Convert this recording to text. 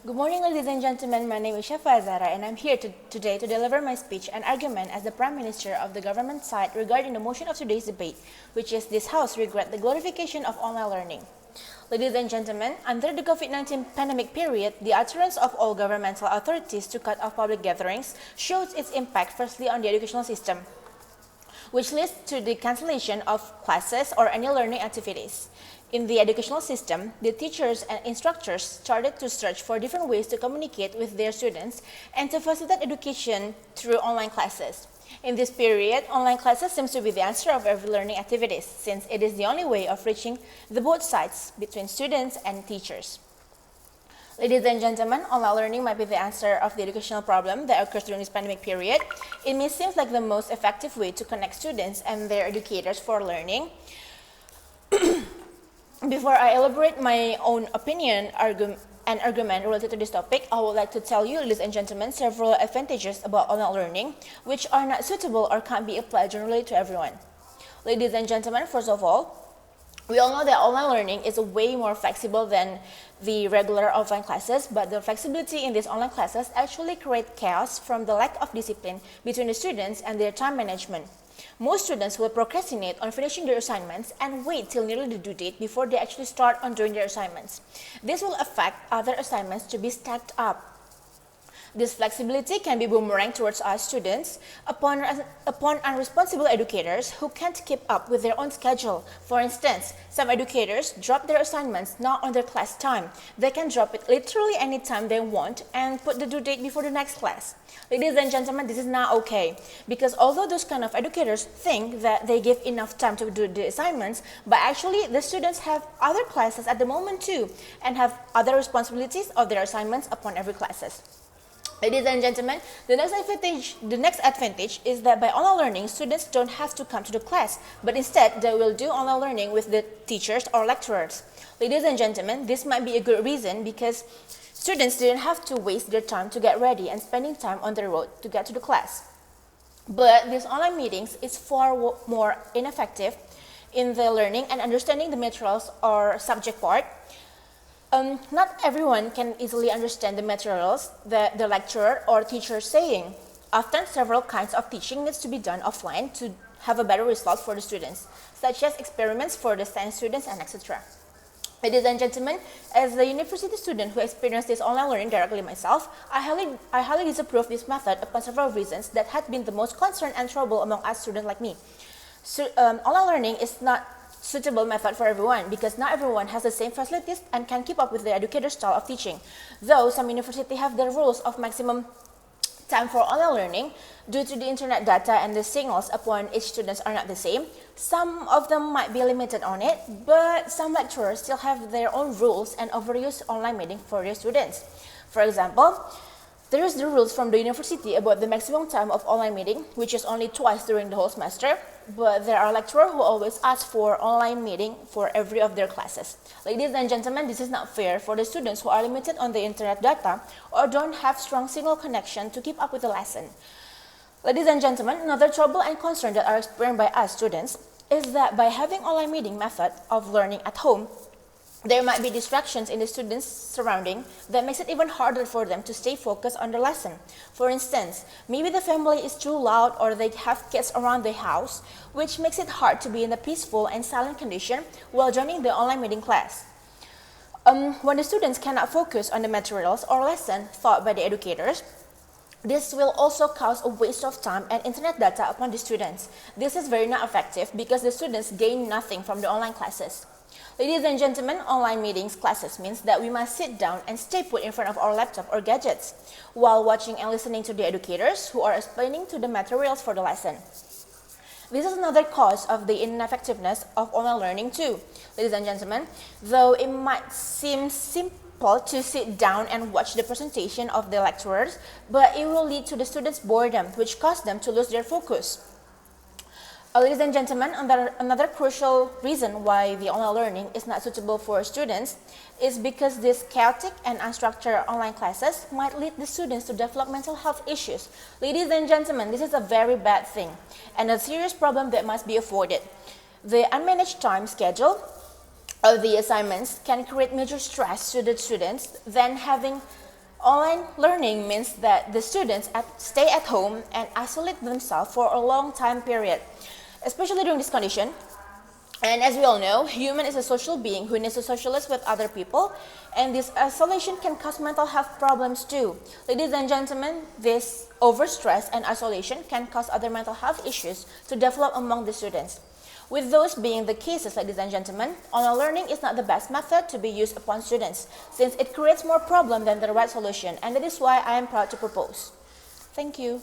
Good morning, ladies and gentlemen. My name is Shafa and I'm here today to deliver my speech and argument as the Prime Minister of the government side regarding the motion of today's debate, which is this House regret the glorification of online learning. Ladies and gentlemen, under the COVID-19 pandemic period, the utterance of all governmental authorities to cut off public gatherings shows its impact firstly on the educational system, which leads to the cancellation of classes or any learning activities. In the educational system, the teachers and instructors started to search for different ways to communicate with their students and to facilitate education through online classes. In this period, online classes seems to be the answer of every learning activities, since it is the only way of reaching the both sides between students and teachers. Ladies and gentlemen, online learning might be the answer of the educational problem that occurs during this pandemic period. It may seem like the most effective way to connect students and their educators for learning. Before I elaborate my own opinion and argument related to this topic, I would like to tell you, ladies and gentlemen, several advantages about online learning, which are not suitable or can't be applied generally to everyone. Ladies and gentlemen, first of all, we all know that online learning is way more flexible than the regular offline classes, but the flexibility in these online classes actually create chaos from the lack of discipline between the students and their time management. Most students will procrastinate on finishing their assignments and wait till nearly the due date before they actually start on doing their assignments. This will affect other assignments to be stacked up. This flexibility can be boomerang towards us students upon unresponsible educators who can't keep up with their own schedule. For instance, some educators drop their assignments not on their class time. They can drop it literally anytime they want and put the due date before the next class. Ladies and gentlemen, this is not okay, because although those kind of educators think that they give enough time to do the assignments, but actually the students have other classes at the moment too and have other responsibilities of their assignments upon every classes. Ladies and gentlemen, the next advantage is that by online learning, students don't have to come to the class, but instead they will do online learning with the teachers or lecturers. Ladies and gentlemen, this might be a good reason because students didn't have to waste their time to get ready and spending time on the road to get to the class. But these online meetings is far more ineffective in the learning and understanding the materials or subject part. Not everyone can easily understand the materials that the lecturer or teacher is saying. Often, several kinds of teaching needs to be done offline to have a better result for the students, such as experiments for the science students and etc. Ladies and gentlemen, as a university student who experienced this online learning directly myself, I highly disapprove this method upon several reasons that had been the most concern and trouble among us students like me. So, online learning is not suitable method for everyone because not everyone has the same facilities and can keep up with the educator's style of teaching. Though some universities have their rules of maximum time for online learning due to the internet data and the signals upon each student are not the same. Some of them might be limited on it, but some lecturers still have their own rules and overuse online meeting for their students. For example, there is the rules from the university about the maximum time of online meeting, which is only twice during the whole semester, but there are lecturers who always ask for online meeting for every of their classes. Ladies and gentlemen, this is not fair for the students who are limited on the internet data or don't have strong signal connection to keep up with the lesson. Ladies and gentlemen, another trouble and concern that are experienced by us students is that by having online meeting method of learning at home, there might be distractions in the students' surrounding that makes it even harder for them to stay focused on the lesson. For instance, maybe the family is too loud or they have kids around the house, which makes it hard to be in a peaceful and silent condition while joining the online meeting class. When the students cannot focus on the materials or lesson taught by the educators, this will also cause a waste of time and internet data upon the students. This is very not effective because the students gain nothing from the online classes. Ladies and gentlemen, online meetings classes means that we must sit down and stay put in front of our laptop or gadgets while watching and listening to the educators who are explaining to the materials for the lesson. This is another cause of the ineffectiveness of online learning too. Ladies and gentlemen, though it might seem simple to sit down and watch the presentation of the lecturers, but it will lead to the students' boredom, which cause them to lose their focus. Ladies and gentlemen, another crucial reason why the online learning is not suitable for students is because these chaotic and unstructured online classes might lead the students to develop mental health issues. Ladies and gentlemen, this is a very bad thing and a serious problem that must be avoided. The unmanaged time schedule of the assignments can create major stress to the students, then having Online learning means that the students stay at home and isolate themselves for a long time period, especially during this condition. And as we all know, human is a social being who needs to socialize with other people, and this isolation can cause mental health problems too. Ladies and gentlemen, this overstress and isolation can cause other mental health issues to develop among the students. With those being the cases, ladies and gentlemen, online learning is not the best method to be used upon students, since it creates more problem than the right solution, and that is why I am proud to propose. Thank you.